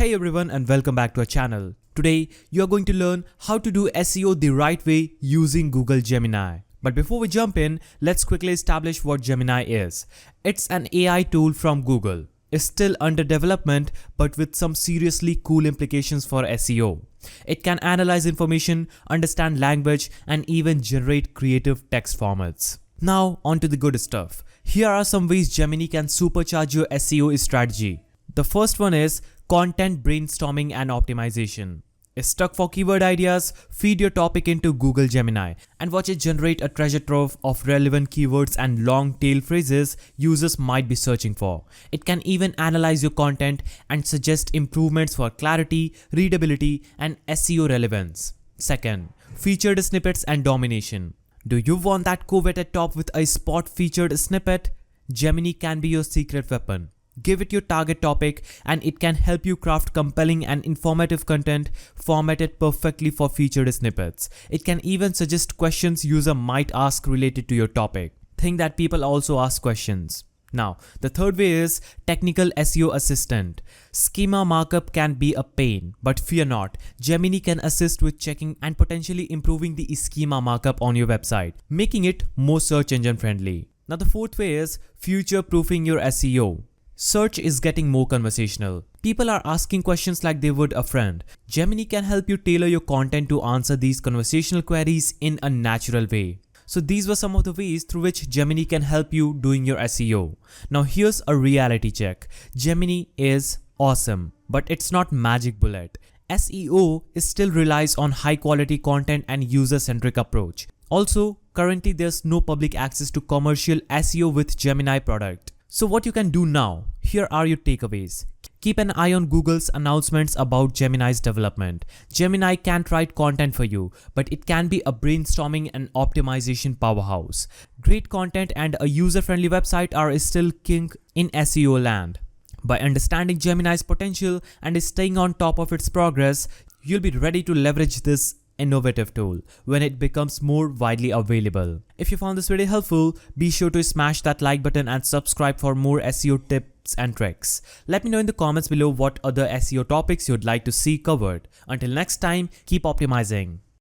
Hey everyone and welcome back to our channel. Today you are going to learn how to do SEO the right way using Google Gemini. But before we jump in, let's quickly establish what Gemini is. It's an AI tool from Google. It's still under development but with some seriously cool implications for SEO. It can analyze information, understand language, and even generate creative text formats. Now on to the good stuff. Here are some ways Gemini can supercharge your SEO strategy. The first one is content brainstorming and optimization. Stuck for keyword ideas? Feed your topic into Google Gemini and watch it generate a treasure trove of relevant keywords and long tail phrases users might be searching for. It can even analyze your content and suggest improvements for clarity, readability, and SEO relevance. Second, featured snippets and domination. Do you want that coveted top with a spot featured snippet? Gemini can be your secret weapon. Give it your target topic and it can help you craft compelling and informative content formatted perfectly for featured snippets. It can even suggest questions user might ask related to your topic. Think that people also ask questions. Now, the third way is technical SEO assistant. Schema markup can be a pain, but fear not. Gemini can assist with checking and potentially improving the schema markup on your website, making it more search engine friendly. Now, the fourth way is future-proofing your SEO. Search is getting more conversational. People are asking questions like they would a friend. Gemini can help you tailor your content to answer these conversational queries in a natural way. So these were some of the ways through which Gemini can help you doing your SEO. Now here's a reality check. Gemini is awesome, but it's not magic bullet. SEO still relies on high quality content and user-centric approach. Also, currently there's no public access to commercial SEO with Gemini product. So what you can do now, here are your takeaways. Keep an eye on Google's announcements about Gemini's development. Gemini can't write content for you, but it can be a brainstorming and optimization powerhouse. Great content and a user-friendly website are still king in SEO land. By understanding Gemini's potential and staying on top of its progress, you'll be ready to leverage this innovative tool when it becomes more widely available. If you found this video helpful, be sure to smash that like button and subscribe for more SEO tips and tricks. Let me know in the comments below what other SEO topics you'd like to see covered. Until next time, keep optimizing.